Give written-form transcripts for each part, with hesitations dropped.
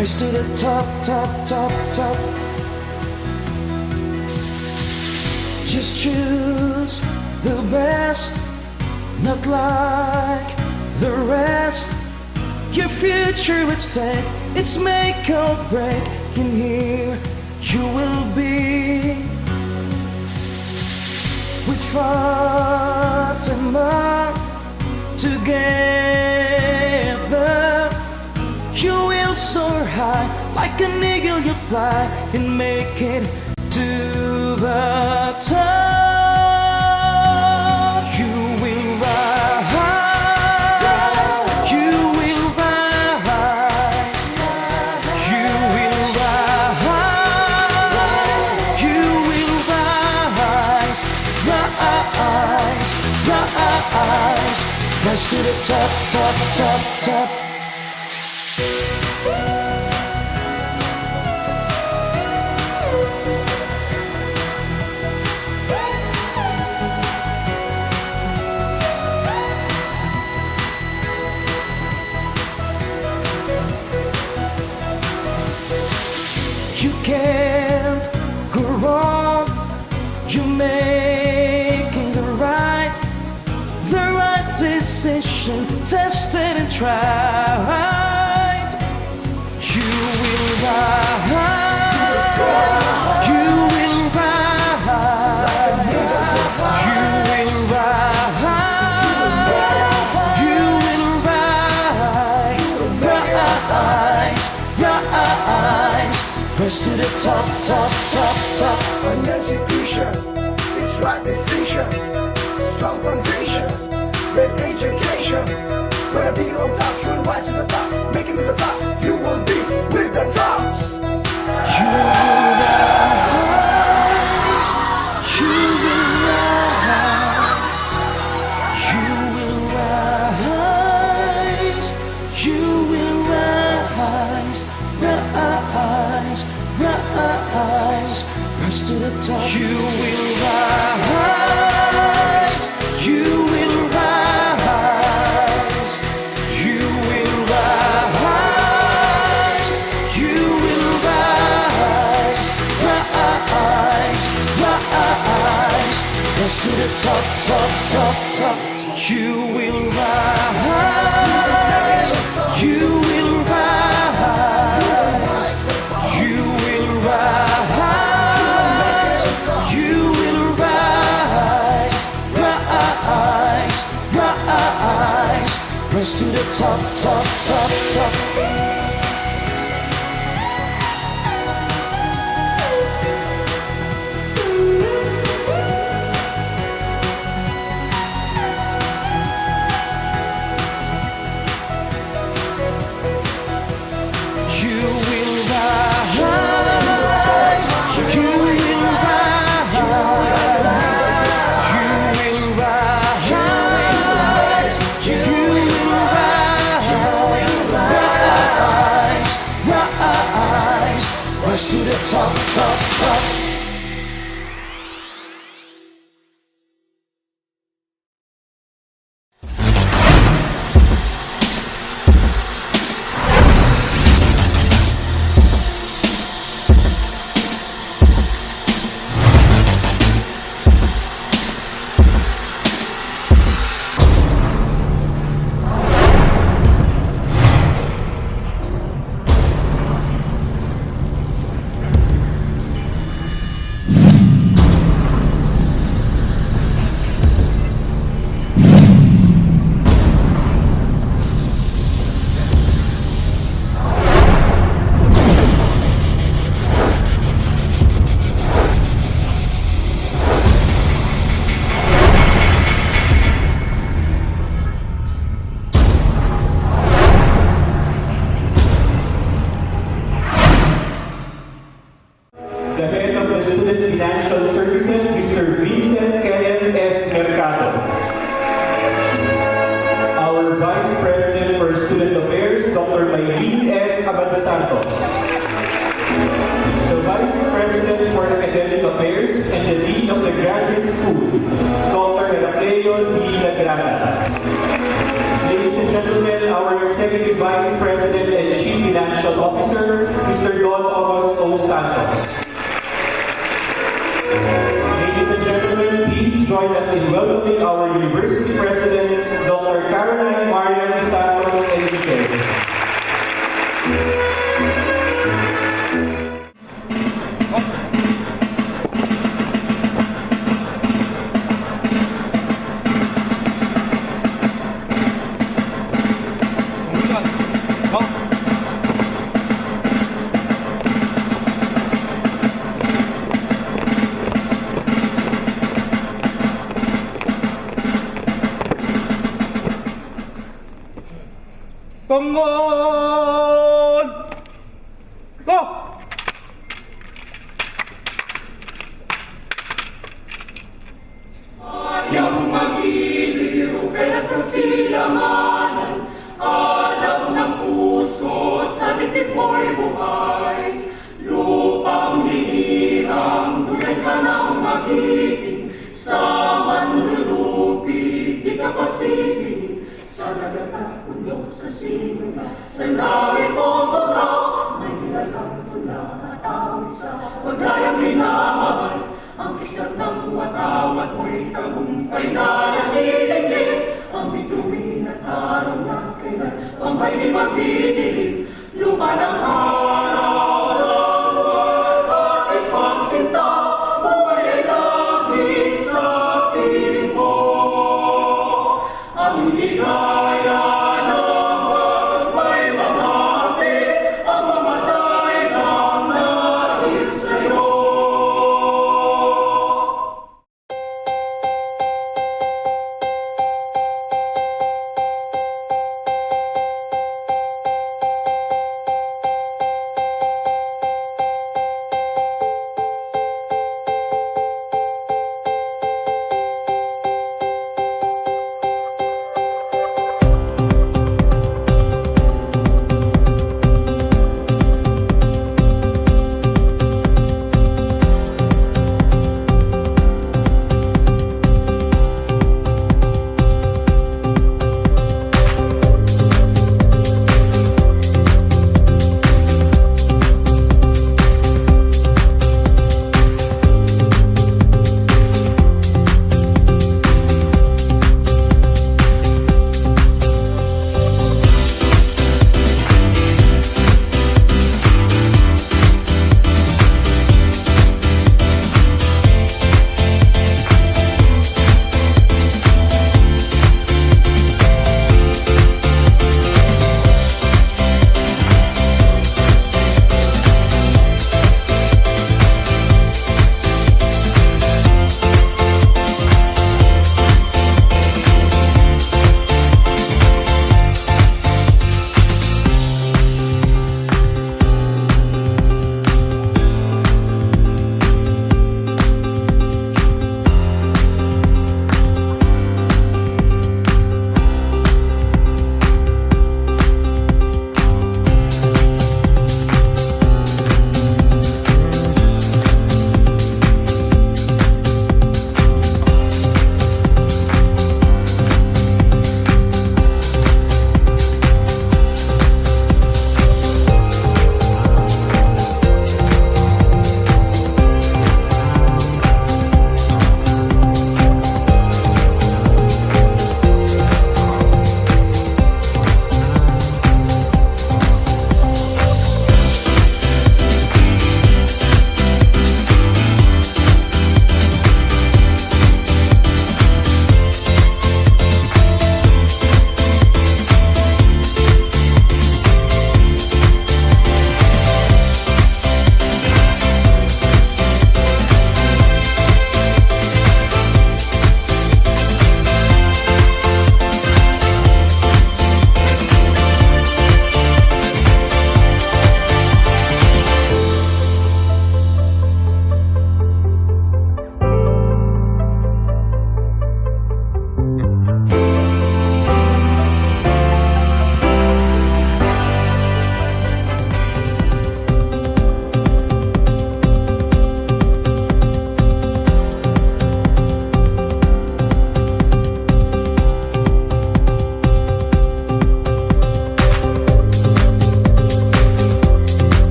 Rise to the top, top, top, top. Just choose the best, not like the rest. Your future at stake, it's make or break. In here you will be with FATIMA. Together you will soar high, like an eagle you fly and make it to the top. You will rise, you will rise, you will rise, you will rise, rise, rise, rise to the top, top, top, top. You can't go wrong. You're making the right decision, tested and tried. You will rise. You will rise. You will rise. You will rise. Rise, rise. Rise to the top, top, top, top. An institution, it's right decision. Strong foundation, great education. Gonna be on top, you'll rise to the top. Make it to the top, you will be with the tops. You will rise. You will rise. You will rise. You will rise. Rise, rise, rise to the top. You will rise. You will rise. You will rise. You will rise. Rise, rise, rise to the top, top, top, top. You will rise. You will rise. You will rise. You will rise. Rise, rise, rise to the top, top, top, top. You will rise. You will rise. You will rise. You will rise. Rise, rise to the top, top, top. Don Augusto Santos. Ladies and gentlemen, please join us in welcoming our University President, Dr. Caroline Marian Santos Enriquez. Tungod! Go! Ayaw magiliw, pelas ng silanganan, alam ng puso, sa dibdib mo'y buhay. Lupang hinirang, tulad ka ng magiting, sa manlulupi, di ka pasising. Sa dagat at bundok, sa simula, sa langit mong bagaw, may nilagang tula at awit sa paglayang minamahal. Ang kislat ng watawat mo'y tagumpay na nagilingling, ang bituin at araw na kailan, pambay di magdidilim. Luma ng araw ng ating pagsinta, buhay ay langit sa piling mo. Ang ligaya ng may mga api, ang mamatay ng dahil sa'yo.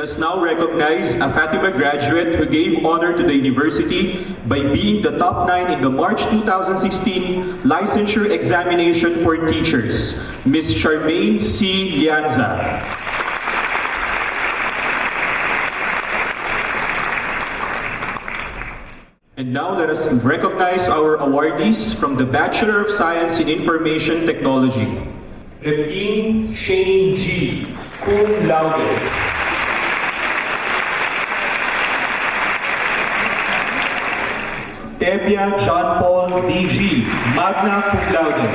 us now recognize a FATIMA graduate who gave honor to the university by being the top 9 in the March 2016 licensure examination for teachers, Ms. Charmaine C. Lianza. And now let us recognize our awardees from the Bachelor of Science in Information Technology. Reptine Shane G., cum laude. Tebia John Paul D.G., magna cum laude.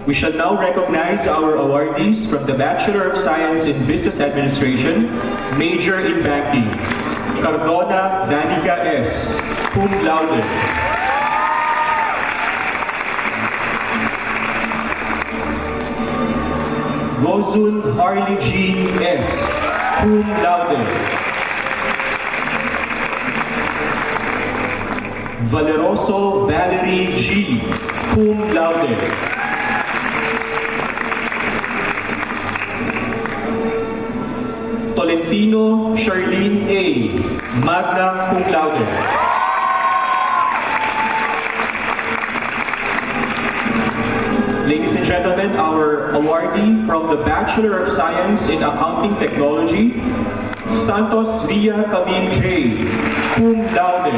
We shall now recognize our awardees from the Bachelor of Science in Business Administration, Major in Banking. Cardona Danica S., cum laude. Gozun Harley Jean S., cum laude. Valeroso Valerie G., cum laude. Tolentino Charlene A., magna cum laude. Ladies and gentlemen, our awardee from the Bachelor of Science in Accounting Technology, Santos Villa Camille J., cum laude.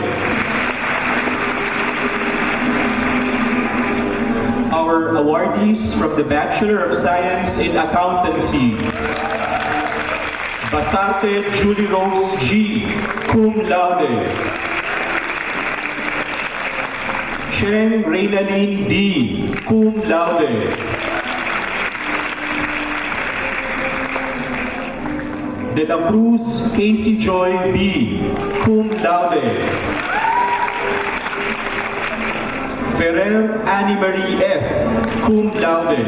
Our awardees from the Bachelor of Science in Accountancy, Basarte Julie Rose G., cum laude. Chen Reynalyn D., cum laude. De la Cruz Casey Joy B., cum laude. Ferrer Annie Marie F., cum laude.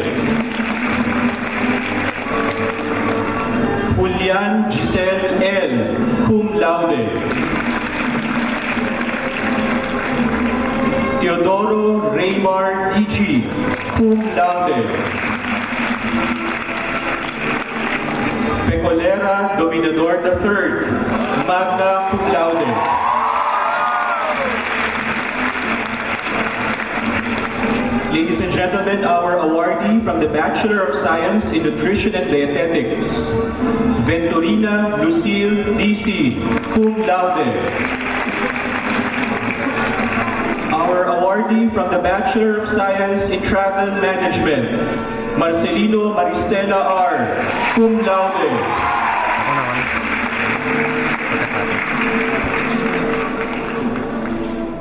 Julian Giselle L., cum laude. Teodoro Raymar D.G., cum laude. Pecolera Dominador III, magna cum laude. Ladies and gentlemen, our awardee from the Bachelor of Science in Nutrition and Dietetics, Venturina Lucille D.C., cum laude. Our awardee from the Bachelor of Science in Travel Management, Marcelino Maristela R., cum laude.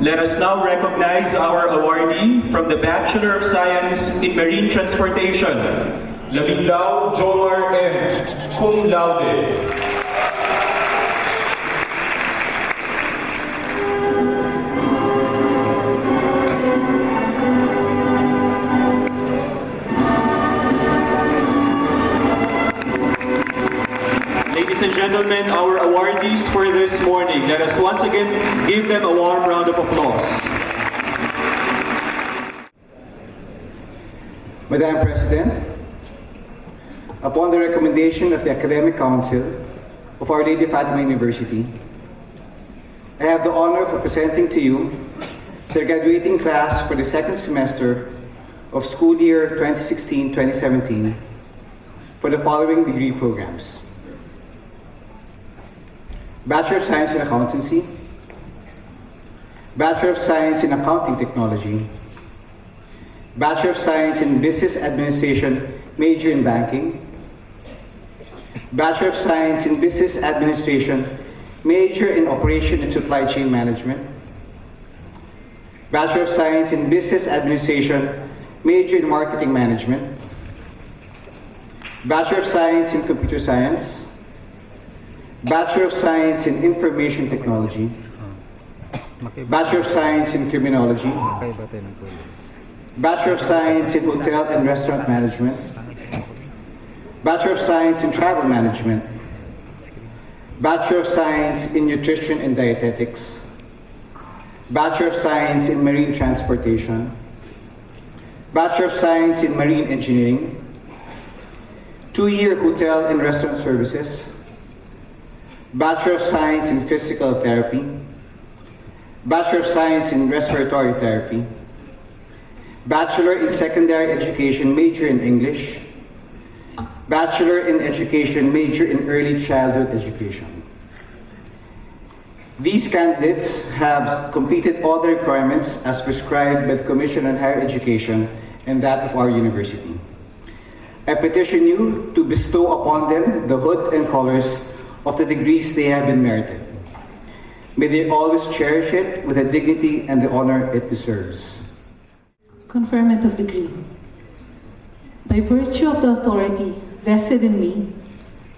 Let us now recognize our awardee from the Bachelor of Science in Marine Transportation, Labindao Jomar M., cum laude. Ladies and gentlemen, our awardees for this morning, let us once again give them a warm round of applause. Madam President, upon the recommendation of the Academic Council of Our Lady Fatima University, I have the honor of presenting to you the graduating class for the second semester of school year 2016-2017 for the following degree programs: Bachelor of Science in Accountancy, Bachelor of Science in Accounting Technology, Bachelor of Science in Business Administration, major in Banking, Bachelor of Science in Business Administration, major in Operation and Supply Chain Management, Bachelor of Science in Business Administration, major in Marketing Management, Bachelor of Science in Computer Science, Bachelor of Science in Information Technology, Bachelor of Science in Criminology, Bachelor of Science in Hotel and Restaurant Management, Bachelor of Science in Travel Management, Bachelor of Science in Nutrition and Dietetics, Bachelor of Science in Marine Transportation, Bachelor of Science in Marine Engineering, 2-year Hotel and Restaurant Services, Bachelor of Science in Physical Therapy, Bachelor of Science in Respiratory Therapy, Bachelor in Secondary Education, major in English, Bachelor in Education, major in Early Childhood Education. These candidates have completed all the requirements as prescribed by the Commission on Higher Education and that of our university. I petition you to bestow upon them the hood and colors of the degrees they have been merited. May they always cherish it with the dignity and the honor it deserves. Conferment of degree. By virtue of the authority vested in me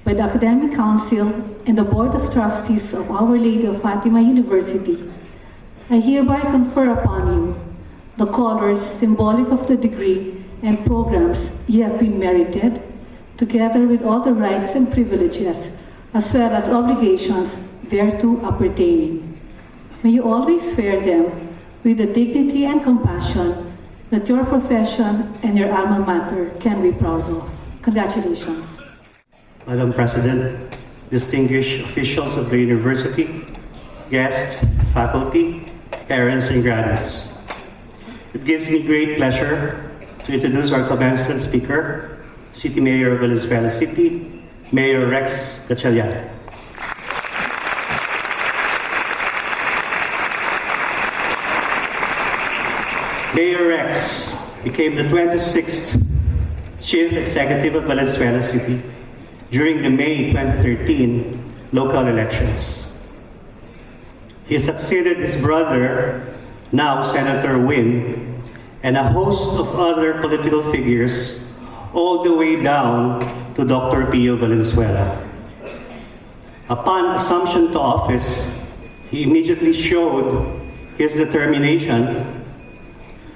by the Academic Council and the Board of Trustees of Our Lady of Fatima University, I hereby confer upon you the colors symbolic of the degree and programs you have been merited, together with all the rights and privileges, as well as obligations thereto appertaining. May you always wear them with the dignity and compassion that your profession and your alma mater can be proud of. Congratulations. Madam President, distinguished officials of the university, guests, faculty, parents, and graduates. It gives me great pleasure to introduce our commencement speaker, City Mayor of Valenzuela City, Mayor Rex Gatchalian. Mayor Rex became the 26th Chief Executive of Valenzuela City during the May 2013 local elections. He succeeded his brother, now Senator Win, and a host of other political figures, all the way down to Dr. Pio Valenzuela. Upon assumption to office, he immediately showed his determination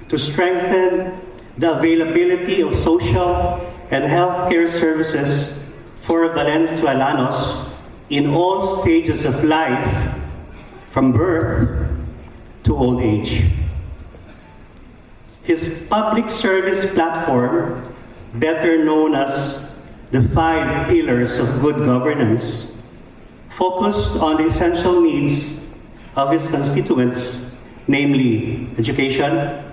to strengthen the availability of social and healthcare services for Valenzuelanos in all stages of life, from birth to old age. His public service platform, better known as the 5 pillars of good governance, focused on the essential needs of his constituents, namely education,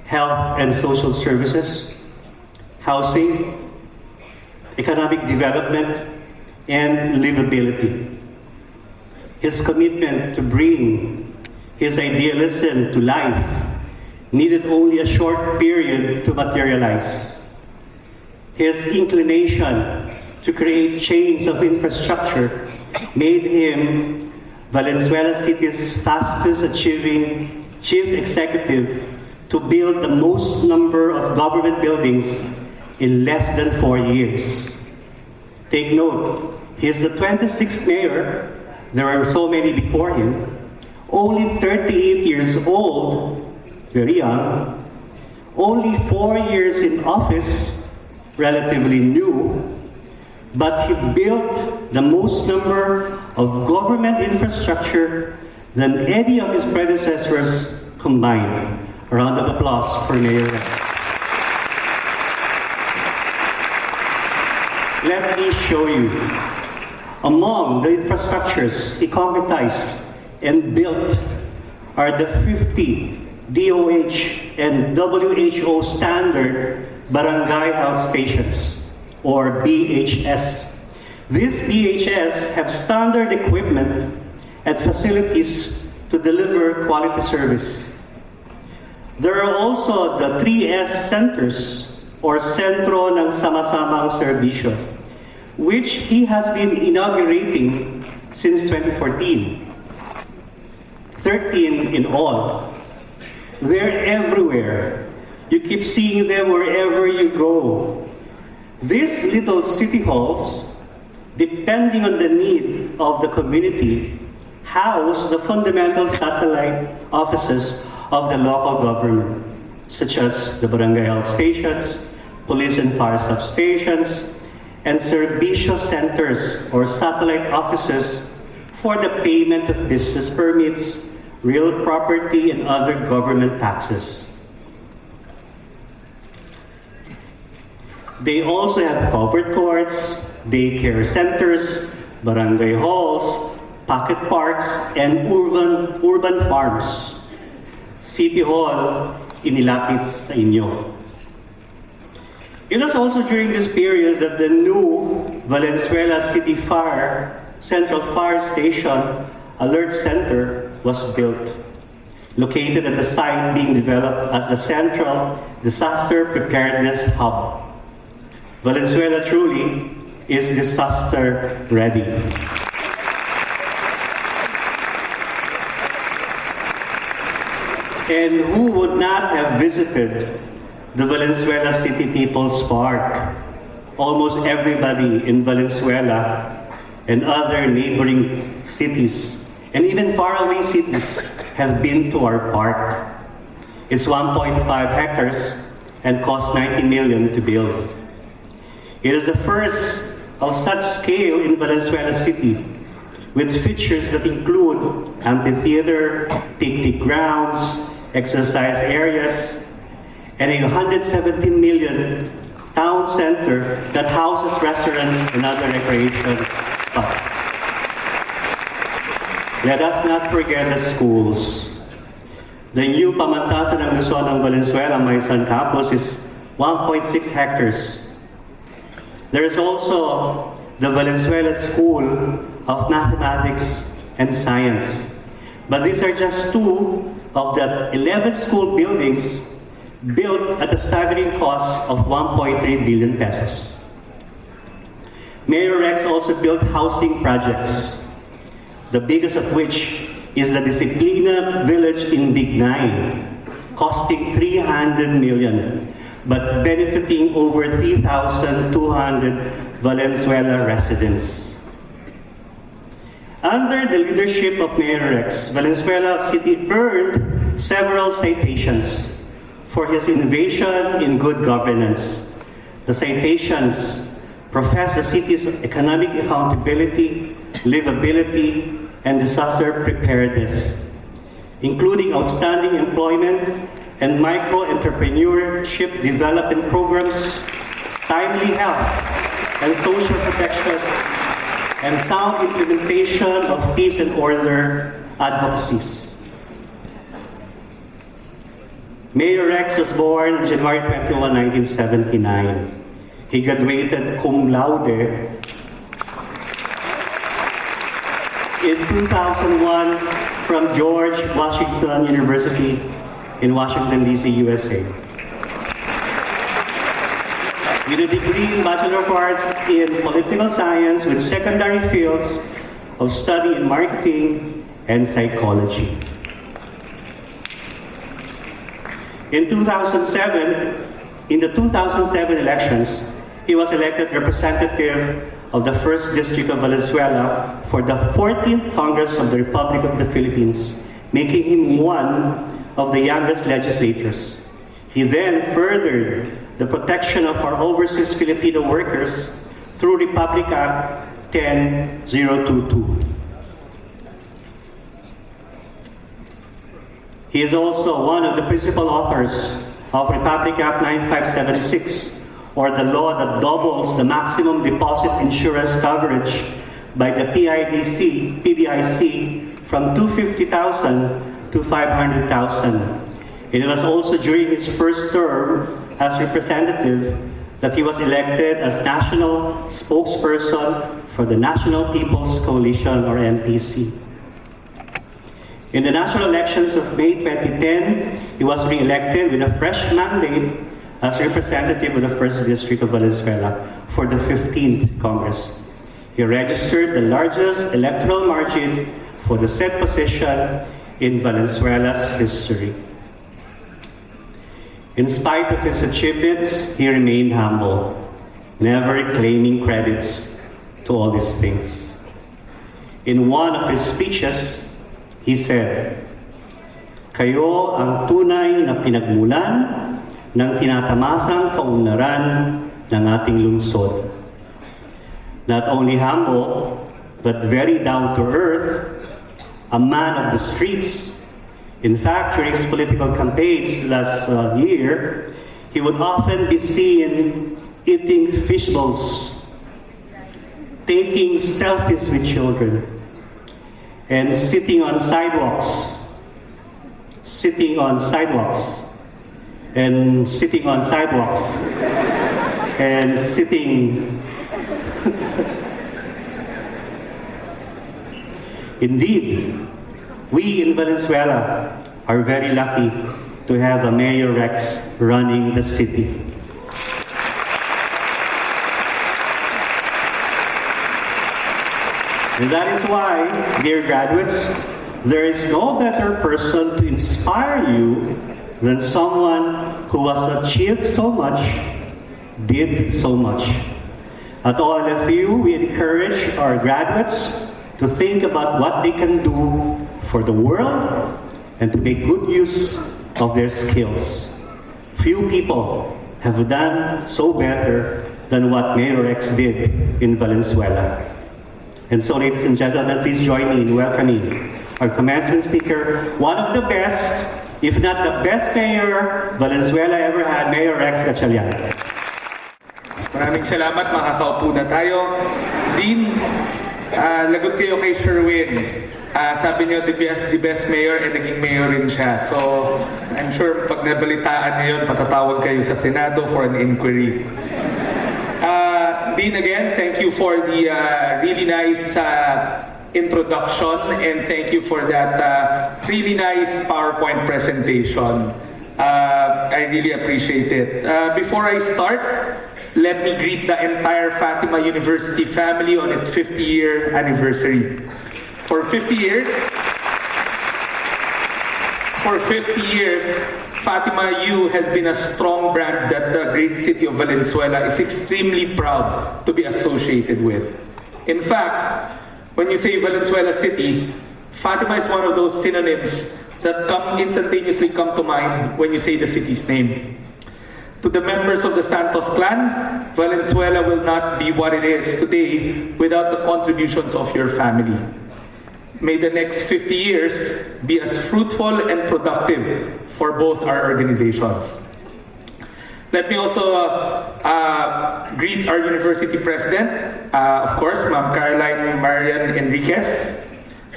health and social services, housing, economic development, and livability. His commitment to bring his idealism to life needed only a short period to materialize. His inclination to create chains of infrastructure made him Valenzuela City's fastest achieving chief executive to build the most number of government buildings in less than 4 years. Take note, he is the 26th mayor. There are so many before him. Only 38 years old, very young. Only 4 years in office, relatively new. But he built the most number of government infrastructure than any of his predecessors combined. A round of applause for Mayor Rex. Let me show you. Among the infrastructures he concretized and built are the 50 DOH and WHO standard barangay health stations, or BHS. These BHS have standard equipment and facilities to deliver quality service. There are also the 3S centers, or Centro ng Sama-samang Serbisyo, which he has been inaugurating since 2014. 13 in all. They're everywhere. You keep seeing them wherever you go. These little city halls, depending on the need of the community, house the fundamental satellite offices of the local government, such as the barangay health stations, police and fire substations, and Serbisyo centers, or satellite offices, for the payment of business permits, real property, and other government taxes. They also have covered courts, daycare centers, barangay halls, pocket parks, and urban farms. City Hall, inilapit sa inyo. It was also during this period that the new Valenzuela City Central Fire Station Alert Center was built, located at the site being developed as the Central Disaster Preparedness Hub. Valenzuela truly is disaster ready. And who would not have visited the Valenzuela City People's Park? Almost everybody in Valenzuela and other neighboring cities, and even faraway cities, have been to our park. It's 1.5 hectares and cost 90 million to build. It is the first of such scale in Valenzuela City, with features that include amphitheater, picnic grounds, exercise areas, and a 170 million town center that houses restaurants and other recreation spots. Let us not forget the schools. The new Pamantasan ng Luzon ng Valenzuela Maisan campus is 1.6 hectares. There is also the Valenzuela School of Mathematics and Science. But these are just two of the 11 school buildings built at a staggering cost of 1.3 billion pesos. Mayor Rex also built housing projects, the biggest of which is the Disciplina Village in Bignay, costing 300 million, but benefiting over 3,200 Valenzuela residents. Under the leadership of Mayor Rex, Valenzuela City earned several citations for his innovation in good governance. The citations profess the city's economic accountability, livability, and disaster preparedness, including outstanding employment and micro-entrepreneurship development programs, timely health and social protection, and sound implementation of peace and order advocacies. Mayor Rex was born on January 21, 1979. He graduated cum laude in 2001 from George Washington University in Washington, D.C., USA. With a degree in Bachelor of Arts in Political Science with secondary fields of study in marketing and psychology. In the 2007 elections, he was elected representative of the 1st District of Valenzuela for the 14th Congress of the Republic of the Philippines, making him one of the youngest legislators. He then furthered the protection of our overseas Filipino workers through Republic Act 10022. He is also one of the principal authors of Republic Act 9576, or the law that doubles the maximum deposit insurance coverage by the PDIC from 250,000 to 500,000. It was also during his first term as representative that he was elected as national spokesperson for the National People's Coalition, or NPC. In the national elections of May 2010, he was re-elected with a fresh mandate as representative of the 1st District of Valenzuela for the 15th Congress. He registered the largest electoral margin for the said position in Valenzuela's history. In spite of his achievements, he remained humble, never claiming credits to all these things. In one of his speeches, he said, "Kayo ang tunay na pinagmulan ng tinatamasang kaunlaran ng ating lungsod." Not only humble, but very down to earth, a man of the streets. In fact, during his political campaigns last year, he would often be seen eating fish balls, taking selfies with children, and sitting on sidewalks, and sitting on sidewalks, and sitting. Indeed, we in Valenzuela are very lucky to have a Mayor Rex running the city. And that is why, dear graduates, there is no better person to inspire you than someone who has achieved so much, did so much. At all of you, we encourage our graduates to think about what they can do for the world and to make good use of their skills. Few people have done so better than what Mayor Rex did in Valenzuela. And so, ladies and gentlemen, please join me in welcoming our commencement speaker, one of the best, if not the best mayor Valenzuela ever had, Mayor Rex Gatchalian. Maraming salamat, makakaupo na tayo. Dean, lagot kayo kay Sherwin. Sabi niyo, the best mayor, and naging mayor rin siya. So, I'm sure pag nabalitaan niyo yun, patatawag kayo sa Senado for an inquiry. Dean, again, thank you for the really nice introduction, and thank you for that really nice PowerPoint presentation. I really appreciate it. Before I start, let me greet the entire Fatima University family on its 50-year anniversary. For 50 years, Fatima U has been a strong brand that the great city of Valenzuela is extremely proud to be associated with. In fact, when you say Valenzuela City, Fatima is one of those synonyms that instantaneously come to mind when you say the city's name. To the members of the Santos clan, Valenzuela will not be what it is today without the contributions of your family. May the next 50 years be as fruitful and productive for both our organizations. Let me also greet our university president, of course, Ma'am Caroline Marian Enriquez,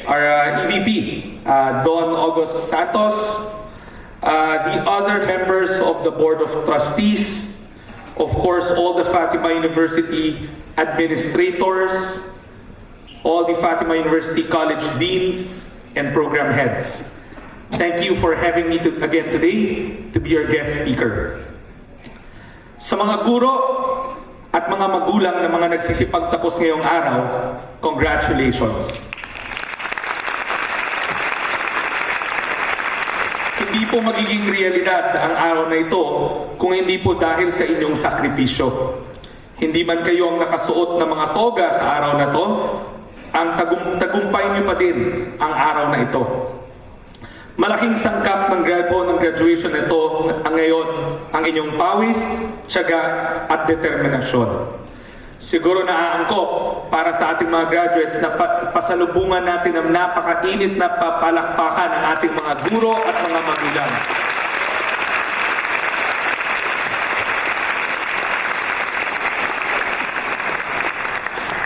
our EVP, Don August Santos, the other members of the Board of Trustees, of course, all the Fatima University administrators, all the Fatima University College deans and program heads. Thank you for having me again today to be your guest speaker. Sa mga guro at mga magulang na mga nagsisipagtapos ngayong araw, congratulations. Hindi po magiging realidad ang araw na ito kung hindi po dahil sa inyong sakripisyo. Hindi man kayo ang nakasuot ng mga toga sa araw na ito, ang tagumpay niyo pa din ang araw na ito. Malaking sangkap ng graduation na ito ngayon ang inyong pawis, tiyaga at determinasyon. Siguro naaangkop para sa ating mga graduates na pasalubungan natin ang napakainit na papalakpakan ng ating mga guro at mga magulang.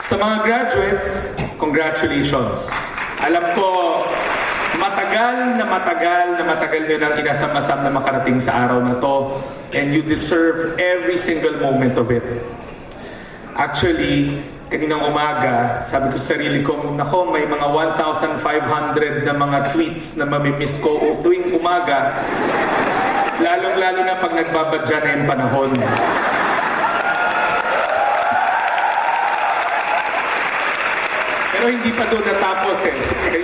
Sa mga graduates, congratulations. Alam ko, matagal nyo nang inasam-asam na makarating sa araw na to, and you deserve every single moment of it. Actually, kaninang umaga, sabi ko sa sarili ko, nako, may mga 1,500 na mga tweets na mamimiss ko tuwing umaga, lalong-lalo na pag nagbabadya na yung panahon. Pero hindi pa doon natapos eh.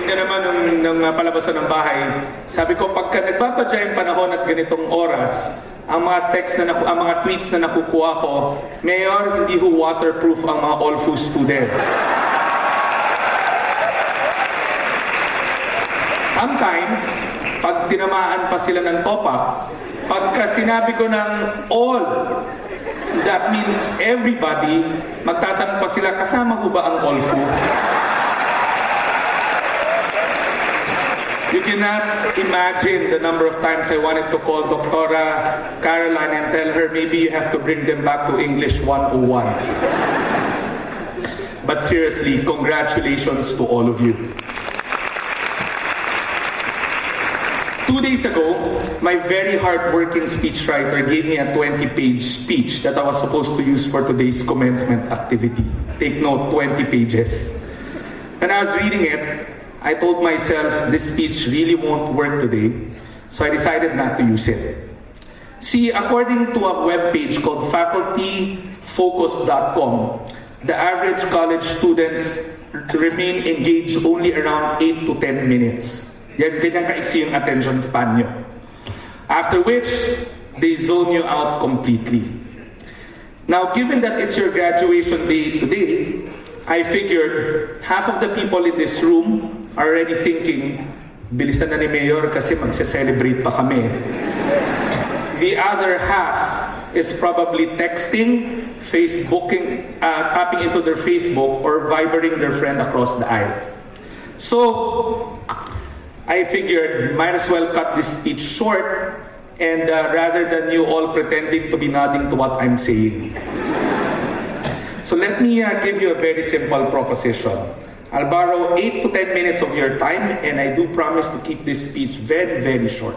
Kaya naman nung palabas ng bahay, sabi ko, pagka nagbabadya yung panahon at ganitong oras, ang mga ang mga tweets na nakukuha ko, Mayor, hindi ho waterproof ang mga all-fu students. Sometimes, pag tinamaan pa sila ng topak, pagka sinabi ko ng all, that means everybody, magtatanong pa sila, kasama ho ba ang all-fu? You cannot imagine the number of times I wanted to call Dr. Caroline and tell her maybe you have to bring them back to English 101. But seriously, congratulations to all of you. 2 days ago, my very hard-working speechwriter gave me a 20-page speech that I was supposed to use for today's commencement activity. Take note, 20 pages. When I was reading it, I told myself this speech really won't work today, so I decided not to use it. See, according to a webpage called facultyfocus.com, the average college students remain engaged only around 8 to 10 minutes. Ganyan kaiksi yung attention span nyo. After which, they zone you out completely. Now, given that it's your graduation day today, I figured half of the people in this room are already thinking, bilisan na ni Mayor kasi magse-celebrate pa kami. The other half is probably texting, Facebooking, tapping into their Facebook, or vibering their friend across the aisle. So, I figured might as well cut this speech short, and rather than you all pretending to be nodding to what I'm saying. So let me give you a very simple proposition. I'll borrow 8 to 10 minutes of your time, and I do promise to keep this speech very, very short.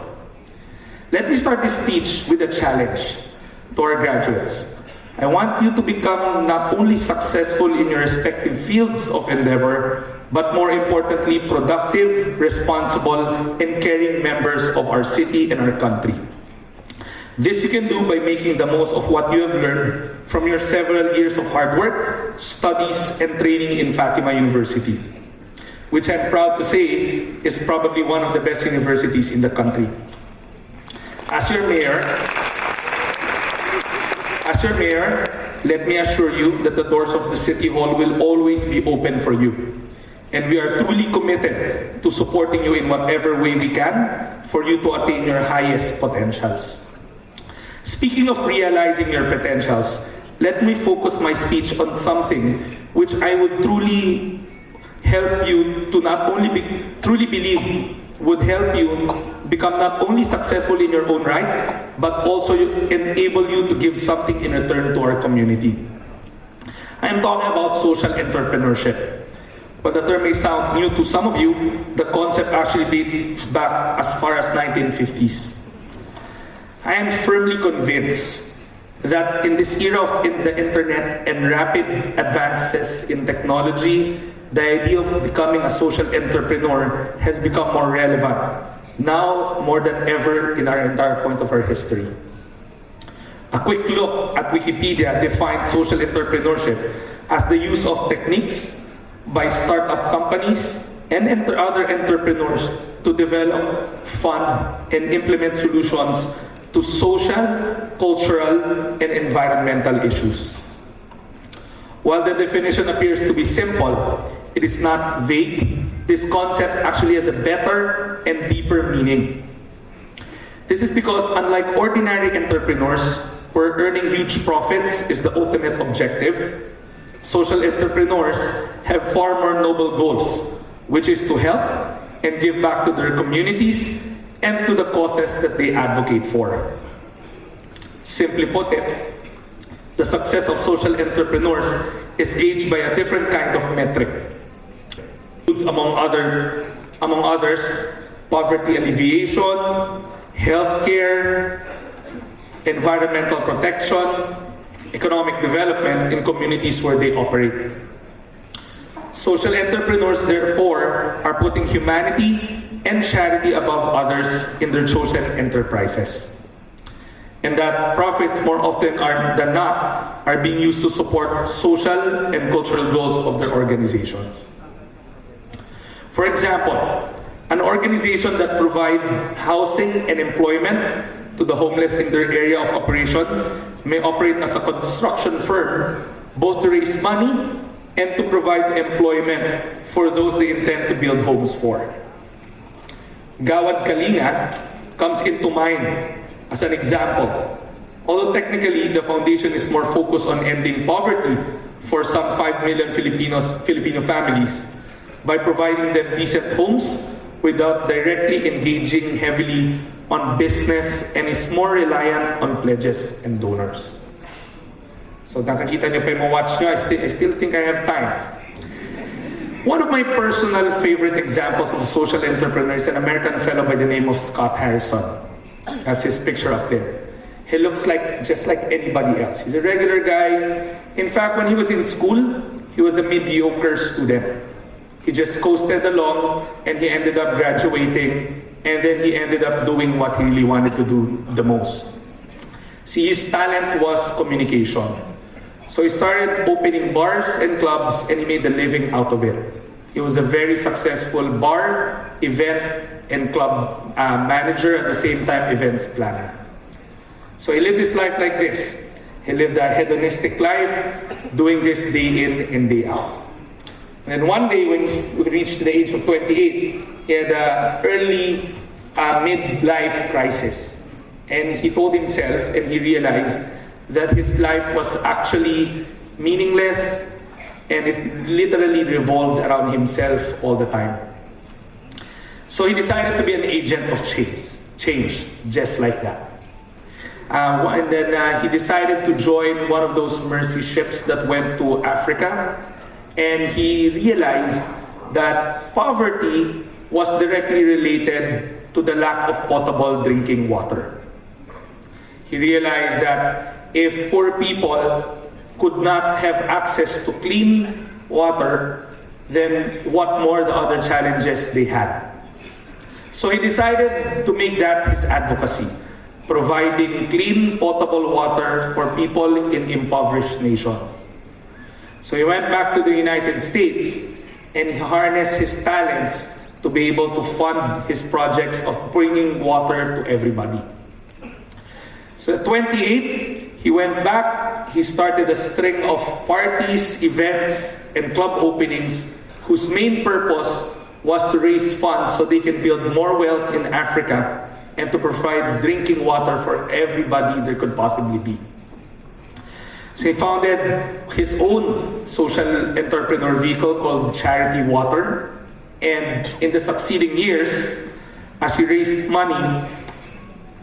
Let me start this speech with a challenge to our graduates. I want you to become not only successful in your respective fields of endeavor, but more importantly, productive, responsible, and caring members of our city and our country. This you can do by making the most of what you have learned from your several years of hard work, studies, and training in Fatima University, which I'm proud to say is probably one of the best universities in the country. As your mayor, let me assure you that the doors of the City Hall will always be open for you. And we are truly committed to supporting you in whatever way we can for you to attain your highest potentials. Speaking of realizing your potentials, let me focus my speech on something which I would truly help you to not only truly believe would help you become not only successful in your own right, but also enable you to give something in return to our community. I'm talking about social entrepreneurship. While the term may sound new to some of you, the concept actually dates back as far as 1950s. I am firmly convinced that in this era of the internet and rapid advances in technology, the idea of becoming a social entrepreneur has become more relevant, now more than ever in our entire point of our history. A quick look at Wikipedia defines social entrepreneurship as the use of techniques by startup companies and other entrepreneurs to develop, fund, and implement solutions to social, cultural, and environmental issues. While the definition appears to be simple, it is not vague. This concept actually has a better and deeper meaning. This is because unlike ordinary entrepreneurs, where earning huge profits is the ultimate objective, social entrepreneurs have far more noble goals, which is to help and give back to their communities and to the causes that they advocate for. Simply put it, the success of social entrepreneurs is gauged by a different kind of metric. Among others, poverty alleviation, healthcare, environmental protection, economic development in communities where they operate. Social entrepreneurs, therefore, are putting humanity and charity above others in their chosen enterprises. And that profits, more often than not, are being used to support social and cultural goals of their organizations. For example, an organization that provides housing and employment to the homeless in their area of operation may operate as a construction firm, both to raise money and to provide employment for those they intend to build homes for. Gawad Kalinga comes into mind as an example. Although technically the foundation is more focused on ending poverty for some 5 million Filipino families by providing them decent homes, without directly engaging heavily on business and is more reliant on pledges and donors. So nakakita niyo pa yung watch niyo, I still think I have time. One of my personal favorite examples of a social entrepreneur is an American fellow by the name of Scott Harrison. That's his picture up there. He looks just like anybody else. He's a regular guy. In fact, when he was in school, he was a mediocre student. He just coasted along and he ended up graduating, and then he ended up doing what he really wanted to do the most. See, his talent was communication. So he started opening bars and clubs and he made a living out of it. He was a very successful bar, event, and club manager, at the same time events planner. So he lived his life like this. He lived a hedonistic life, doing this day in and day out. And then one day when he reached the age of 28, he had an early midlife crisis. And he told himself, and he realized that his life was actually meaningless, and it literally revolved around himself all the time. So he decided to be an agent of change, just like that. And then he decided to join one of those mercy ships that went to Africa, and he realized that poverty was directly related to the lack of potable drinking water. He realized that if poor people could not have access to clean water, then what more the other challenges they had. So he decided to make that his advocacy, providing clean, potable water for people in impoverished nations. So he went back to the United States and he harnessed his talents to be able to fund his projects of bringing water to everybody. So at 28, he went back, he started a string of parties, events, and club openings whose main purpose was to raise funds so they can build more wells in Africa and to provide drinking water for everybody there could possibly be. So he founded his own social entrepreneur vehicle called Charity Water. And in the succeeding years, as he raised money,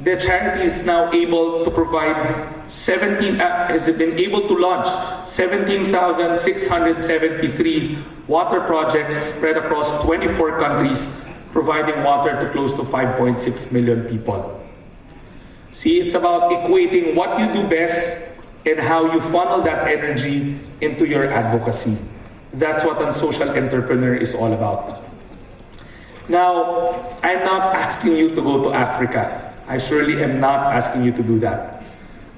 the charity is now able to provide has been able to launch 17,673 water projects spread across 24 countries, providing water to close to 5.6 million people. See, it's about equating what you do best and how you funnel that energy into your advocacy. That's what a social entrepreneur is all about. Now, I'm not asking you to go to Africa. I surely am not asking you to do that.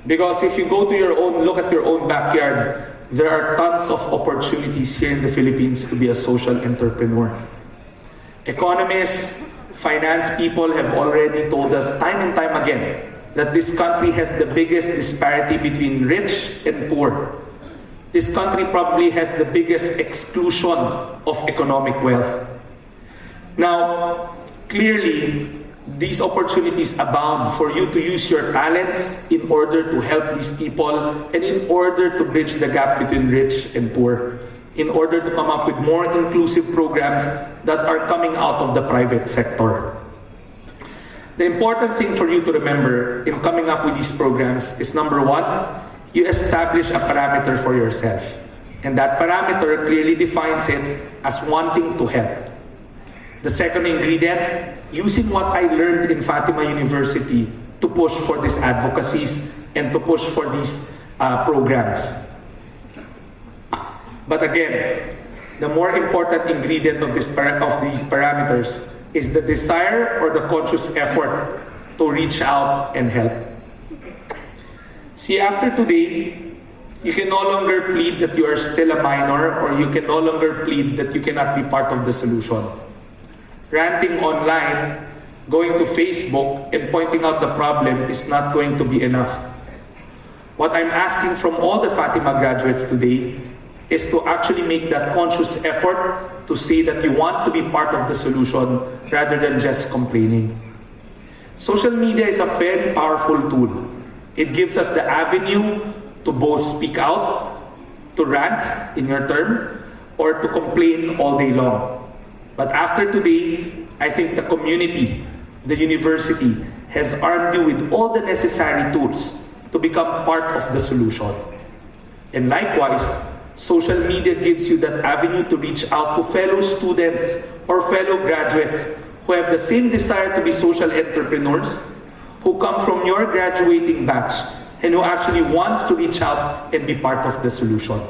Because if you go to look at your own backyard, there are tons of opportunities here in the Philippines to be a social entrepreneur. Economists, finance people have already told us time and time again that this country has the biggest disparity between rich and poor. This country probably has the biggest exclusion of economic wealth. Now, clearly, these opportunities abound for you to use your talents in order to help these people and in order to bridge the gap between rich and poor, in order to come up with more inclusive programs that are coming out of the private sector. The important thing for you to remember in coming up with these programs is, number one, you establish a parameter for yourself. And that parameter clearly defines it as wanting to help. The second ingredient, using what I learned in Fatima University to push for these advocacies and to push for these programs. But again, the more important ingredient of these parameters is the desire or the conscious effort to reach out and help. See, after today, you can no longer plead that you are still a minor, or you can no longer plead that you cannot be part of the solution. Ranting online, going to Facebook, and pointing out the problem is not going to be enough. What I'm asking from all the Fatima graduates today is to actually make that conscious effort to say that you want to be part of the solution rather than just complaining. Social media is a very powerful tool. It gives us the avenue to both speak out, to rant in your term, or to complain all day long. But after today, I think the community, the university, has armed you with all the necessary tools to become part of the solution. And likewise, social media gives you that avenue to reach out to fellow students or fellow graduates who have the same desire to be social entrepreneurs, who come from your graduating batch, and who actually wants to reach out and be part of the solution.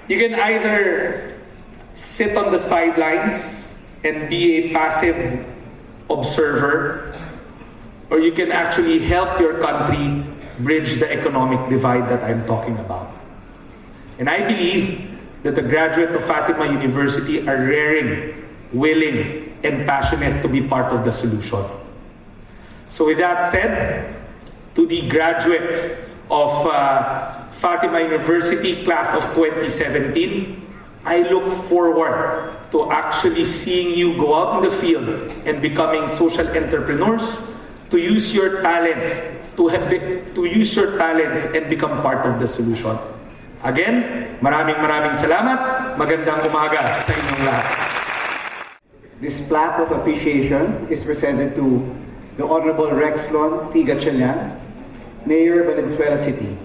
You can either sit on the sidelines and be a passive observer, or you can actually help your country bridge the economic divide that I'm talking about. And I believe that the graduates of Fatima University are raring, willing, and passionate to be part of the solution. So with that said, to the graduates of Fatima University class of 2017, I look forward to actually seeing you go out in the field and becoming social entrepreneurs, to use your talents, to use your talents and become part of the solution. Again, maraming salamat. Magandang umaga sa inyong lahat. This plaque of appreciation is presented to the Honorable Rexlon T. Gatchalian, Mayor of Valenzuela City,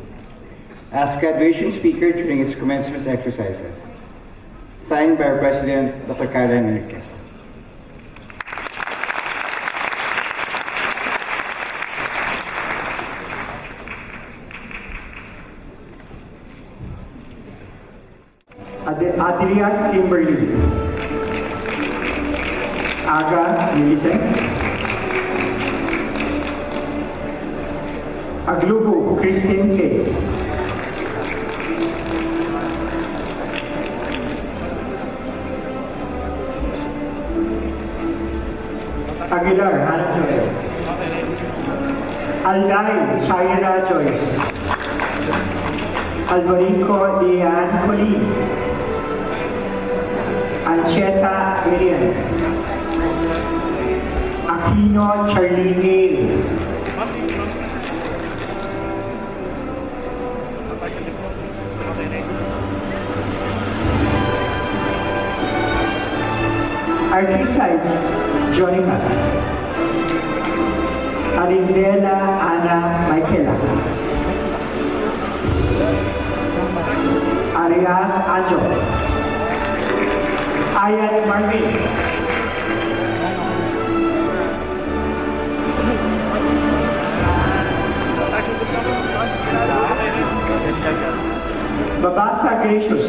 as graduation speaker during its commencement exercises. Signed by our President, Dr. Karen Enriquez. Adrias Kimberly, Aga Millicent, Aglugo Christine K, Aguilar Hannah Joel, Alday Shaira Joyce, Alvarico Lian Colleen, Ancheta Miriam, Aquino Charlie Gale, Artiside Jonica, Arindela Ana Michaela, Arias Anjo, Ayan Marvin, Babasa Gracious,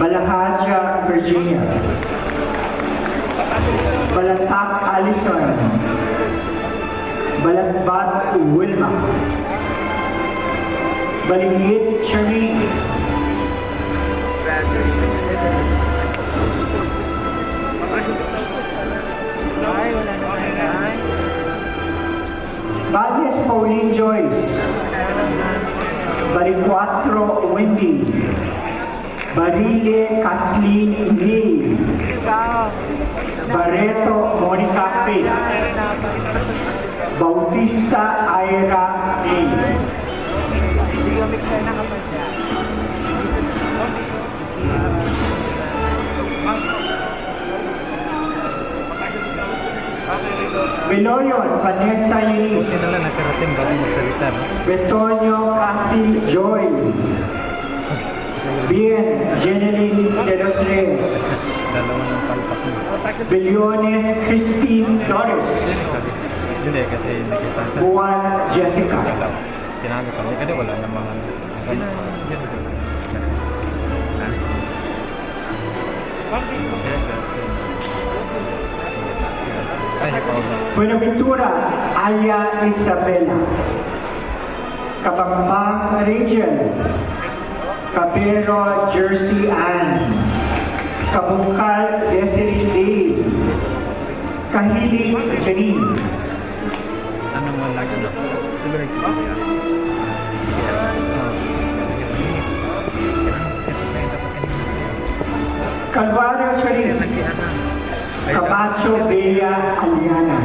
Balahaja Virginia, Balatak Allison, Balatbat Wilma, Balingit Charlene, Valles Pauline Joyce, Baricuatro Wendy, Barile Kathleen Lee, Barreto Monica Faith, Bautista Ira Lee, Beloyon Vanessa Eunice, Betonio Cathy Joy, Bien Jeneline de los Reyes, Billones Christine Doris, Juan Jessica, Buenaventura Aya Isabela, Kabambang Region, Cabero Jersey Ann, Kabungkal Desiree Dave, Kahili Janine, Calvario Charis, Camacho Bella Aliana,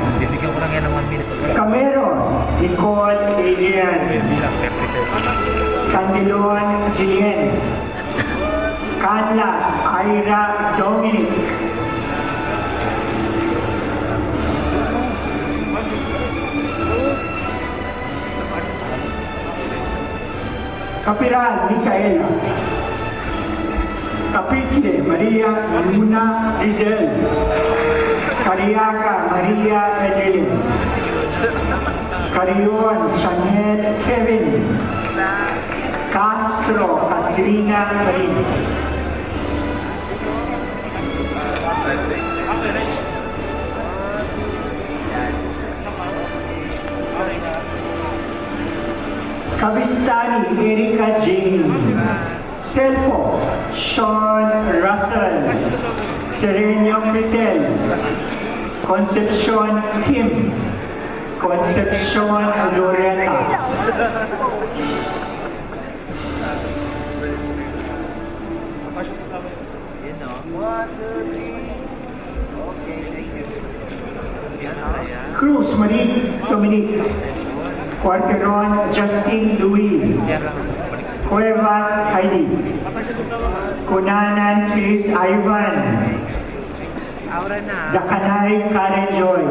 Camero Nicole Adrian, Candilon Jillian, Canlas Ira Dominic. Kapiral Micaela. Kapitle Maria Luna Rizel. Cariaca Maria Edelin. Carion Chanel Kevin. Castro Katrina Marin. Kabistani Erika Jane. Selfo Sean Russell. Serenio Crisel. Concepcion Kim. Concepcion Loretta. Cruz Marie Dominic. Quarteron Justin Louis. Cuevas Heidi. Kunanan Chris Ivan. Dakanay Karen Joy.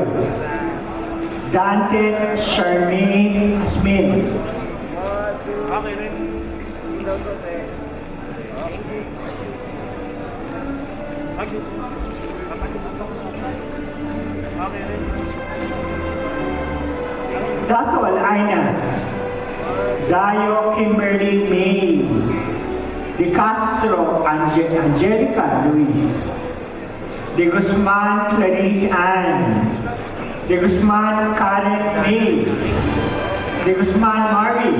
Dantes Charmaine Smith. Datol Aina. Dayo Kimberly May. De Castro Angelica Luis. De Guzman Clarice Ann. De Guzman Karen May. De Guzman Marvin.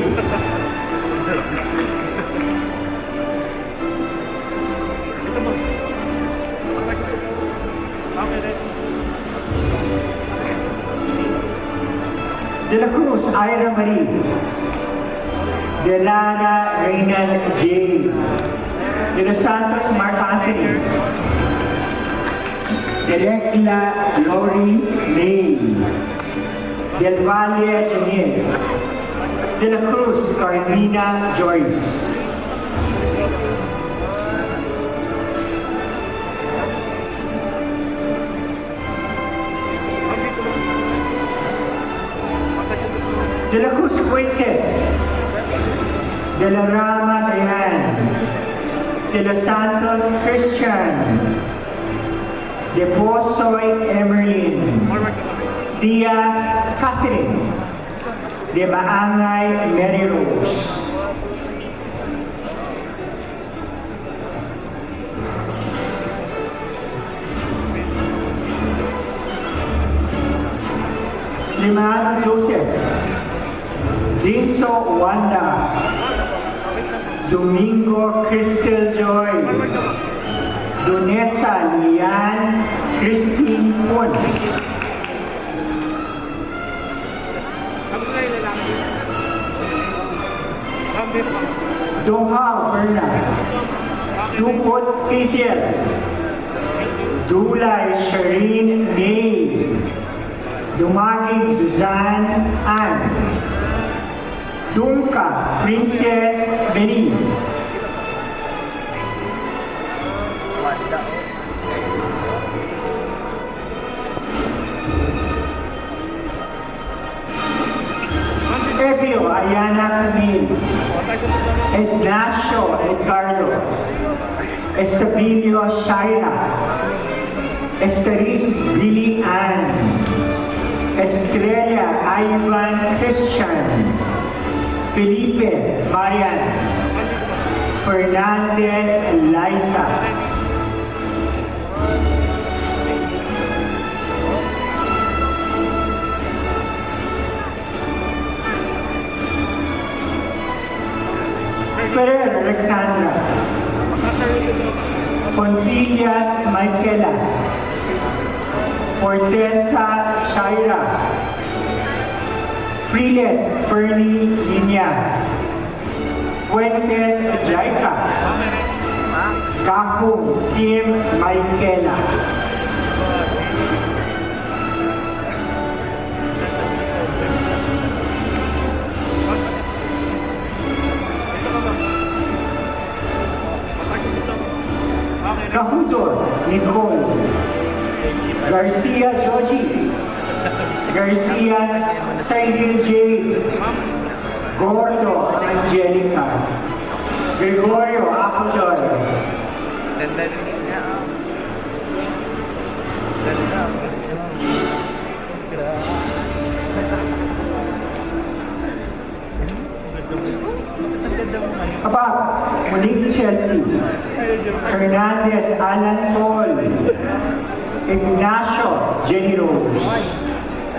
De la Cruz Ira Marie. De Lara Reynald J. De los Santos Mark Anthony. De Recla Lori May. Del Valle Janine. De la Cruz Carmina Joyce. De la Cruz Princess. De la Rama Dayan. De los Santos Christian. De Posoy Emerlin. Diaz Catherine. De Maangay Mary Rose. Liman Joseph. Dinso Wanda. Domingo Crystal Joy. Donesa Lian Christine Pon. Doha Berna. Dukot Isiel. Dulay Shireen May. Dumagig Suzanne Ann. Dunka Princess Benin. Evio Ayana Camille. Ignacio Edgardo. Estabilio Shaira. Esteris Billy Ann. Estrella Ivan Christian. Felipe Marian. Fernandez Liza. Ferrer Alexandra. Fontillas Michaela. Fortesa Shaira. Friles Fernie Linya. Fuentes Jaika. Kahum Kim Michaela. Garcia Joji, Garcia Cyril J. Gordo Angelica, Gregorio Apojoy, Abab, Monique Chelsea, Hernandez Alan Paul, Ignacio Jenny Rose,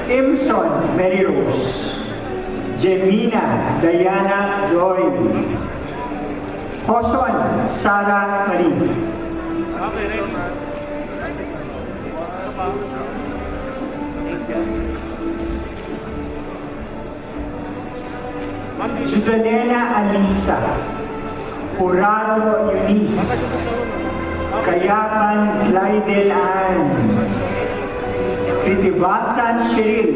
Imson Mary Rose, Jemina Diana Joy, Hoson Sarah Marie. Judanela Alisa, Jurado Eunice, Kayaman Glidel Ann, Kritibasan Cheryl,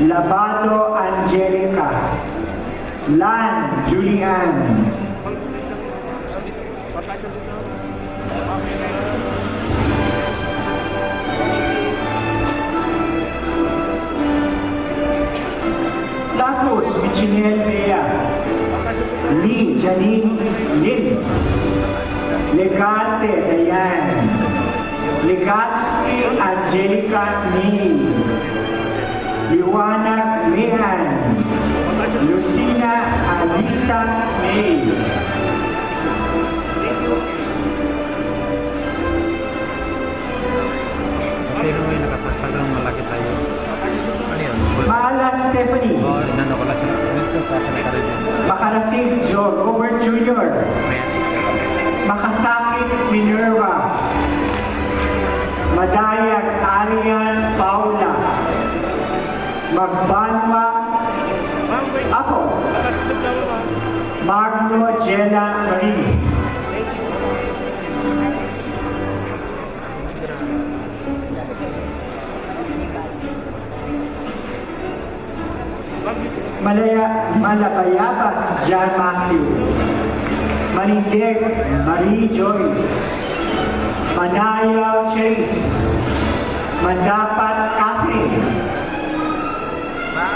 Labado Angelica, Lan Julian, Lacruz Michinel Bea, Lee Janine Lin, Legate Dayan, Legazpi Angelica May, Liwanag Mehan, Lucina Alisa May, Maala Stephanie, Makarasig Joe Robert Jr., Makasakit Minerva, Madayag Arian Paula, Magbanwa Apo, Magno Jella Marie, Malabayabas John Matthew, Manindig Marie Joyce, Manayaw Chase, Mandapat Catherine,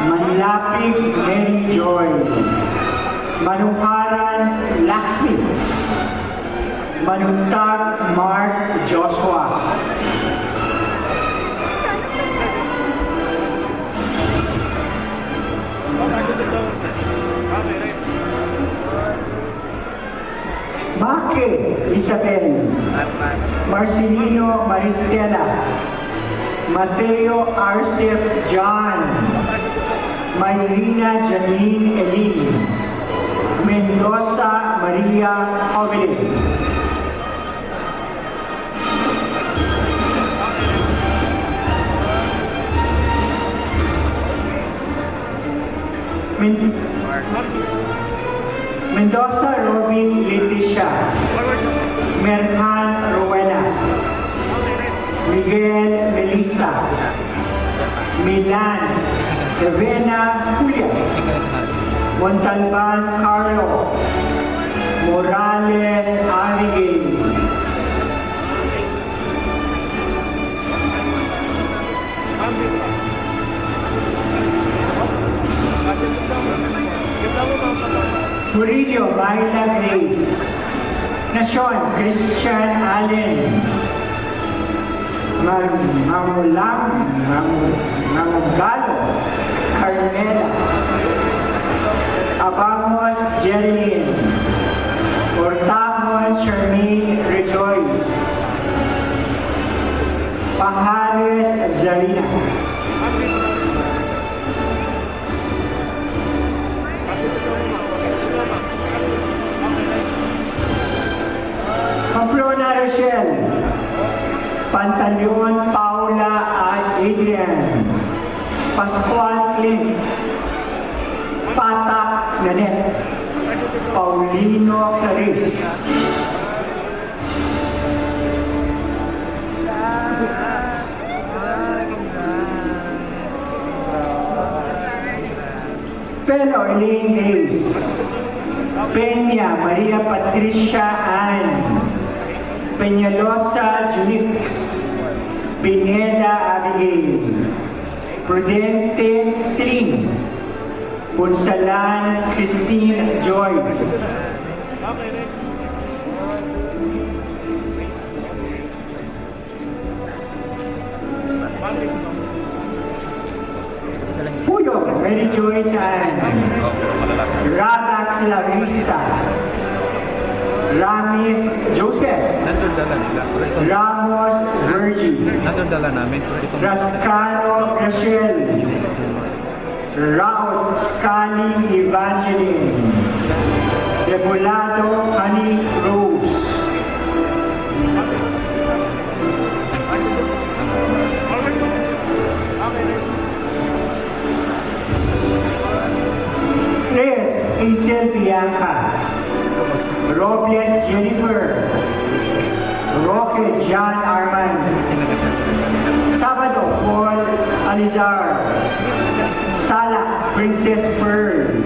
Manlapig Mary Joy, Manuharan Laxmi, Manuntag Mark Joshua, Make Isabel, Marcelino Maristela, Mateo Arcef John, Mayrina Janine Elin, Mendoza Maria Jovelin, Mendoza Robin Leticia, Merhan Rowena, Miguel Melissa, Milan Revena Julia, Montalban Carlo, Morales Abigail, Murillo Baila Grace, Nacion Christian Allen, Mamugalo Carmela, Abamos Jerilyn, Ortamon Charmaine Rejoice, Pajares Zarina, Pamplona Rochelle, Pantaleon Paula Adrian, Pascual Clint, Patak Nanette, Paulino Clarice, Pero Elaine Grace, Peña Maria Patricia Ann, Peñalosa Junix, Pineda Abigail, Prudente Celine, Punsalan Christine Joyce, Puyo Mary Joyce Ann, Radax Larissa, Ramis Joseph, Ramos Virgie, Rascano Graciel, Raut Scali Evangeline, Debulado Honey Rose, Reyes Isel Bianca, Robles Jennifer, Roque John Armand, Sabado Paul Alizar, Sala Princess Pearl,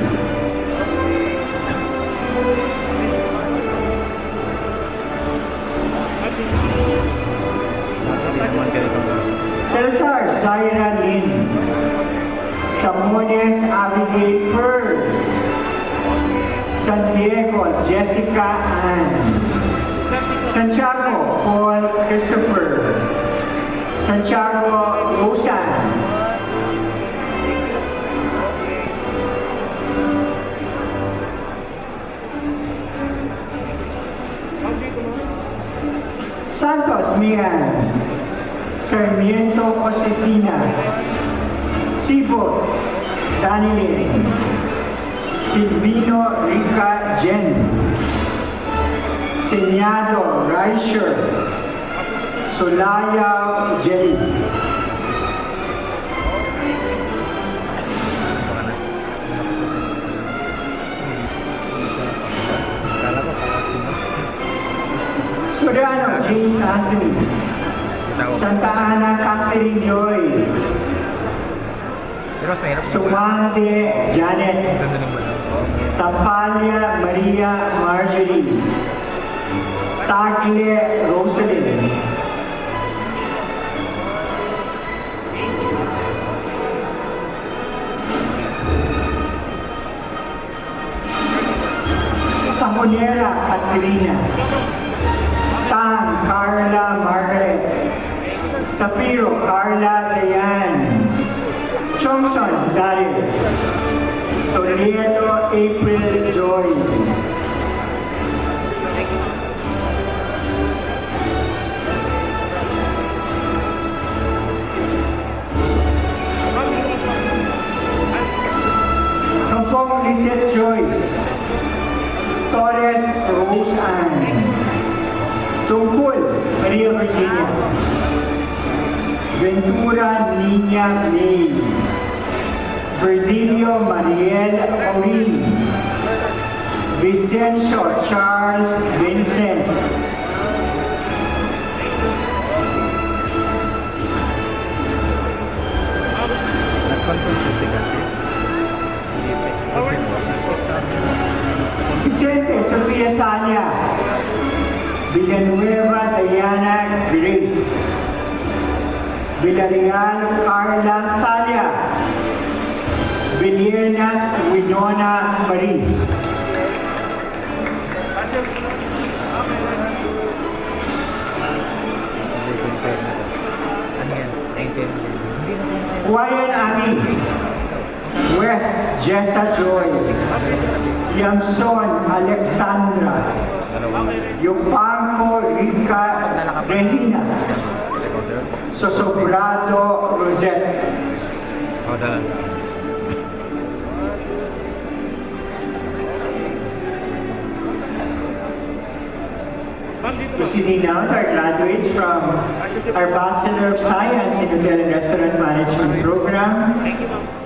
Cesar Zaira Lin, Samones Abigail Pearl, San Diego Jessica Ann, Santiago Paul Christopher, Santiago Rosan, Santos Mian, Sarmiento Josefina, Sibo Danilin, Silvino Rica Jen, Senyado Reicher, Solaya Jelly, Soriano James Anthony, Santa Ana Catherine Joy, Sumante Janet, Tafalia Maria Marjorie, Tagle Rosalind, Tamonera Katrina, Tang Carla Margaret, Tapiro Carla Dayan, Chongson Daryl, Toledo April Joy, Kampong Lizette Joyce, Torres Rose Ann, Tungkol Maria Virginia, Ventura Niña May, Virgilio Mariel Aurin, Vicencio Charles Vincent, Vicente Sofia Tanya, Villanueva Diana Grace, Villarreal Carla Thalia, Villarnas Winona Marie, Guayan Ami, West Jessa Joy, Yamson Alexandra, Yupanco Rica Regina, Sosobrado Rosette, Proceeding now to our graduates from our Bachelor of Science in Hotel and Restaurant Management program.